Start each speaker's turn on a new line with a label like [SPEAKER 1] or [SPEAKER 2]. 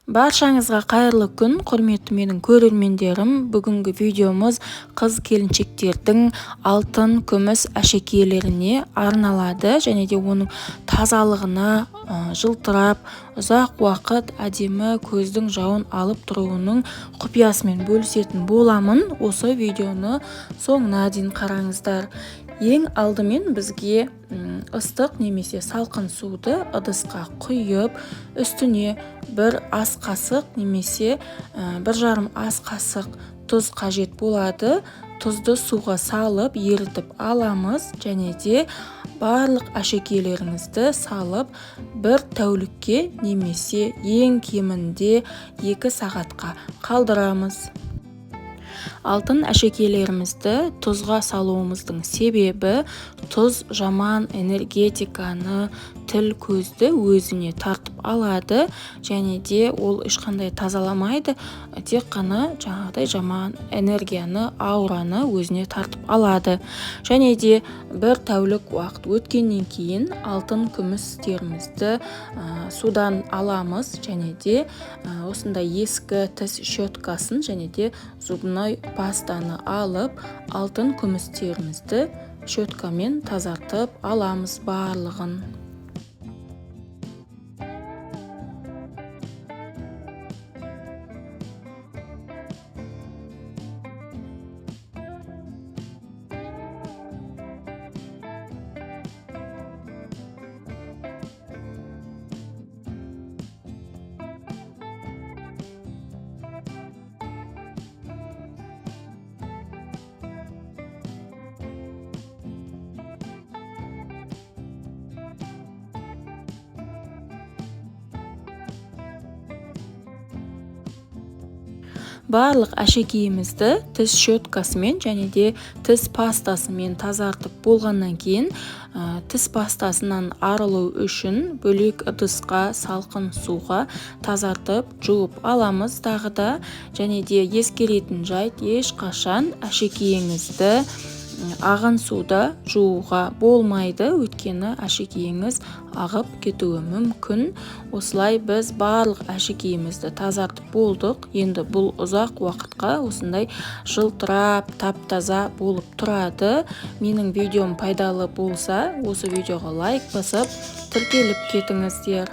[SPEAKER 1] Баршаңызға қайырлы күн, құрметті менің көрермендерім. Бүгінгі видеомыз қыз келіншектердің алтын, күміс әшекейлеріне арналады және де оның тазалығына, жылтырап, ұзақ уақыт әдемі көздің жауын алып тұруының құпиясымен бөлісетін боламын. Осы видеоны соңына дейін қараңыздар. Ең алдымен бізге ыстық немесе салқын суды ыдысқа құйып, үстіне бір ас қасық немесе 1,5 ас қасық тұз қажет болады. Тұзды суға салып ерітіп аламыз және де барлық әшекейлеріңізді салып бір тәулікке немесе ең кемінде 2 сағатқа қалдырамыз. Алтын әшекейлерімізді тұзға салуымыздың себебі тұз жаман энергетиканы, тіл көзді өзіне тартып алады және де ол ешқандай тазаламайды, тек қана жаңағыдай жаман энергияны, аураны өзіне тартып алады. Және де бір тәулік уақыт өткеннен кейін алтын күмістерімізді судан аламыз және де осындай ескі тіс щеткасын және де зубной пастаны алып, алтын күмістерімізді щеткамен тазартып аламыз барлығын. Барлық әшекейімізді тіс щеткасымен және де тіс пастасымен тазартып болғаннан кейін тіс пастасынан арылу үшін бөлек ыдысқа салқын суға тазартып жуып аламыз тағы да. Және де ескеретін жайт, ешқашан әшекейіңізді ағын суда жууға болмайды, өйткені әшекейіңіз ағып кетуі мүмкін. Осылай біз барлық әшекейімізді тазартып болдық. Енді бұл ұзақ уақытқа осындай жылтырап, тап-таза болып тұрады. Менің видеом пайдалы болса, осы видеоға лайк басып, тіркеліп кетіңіздер.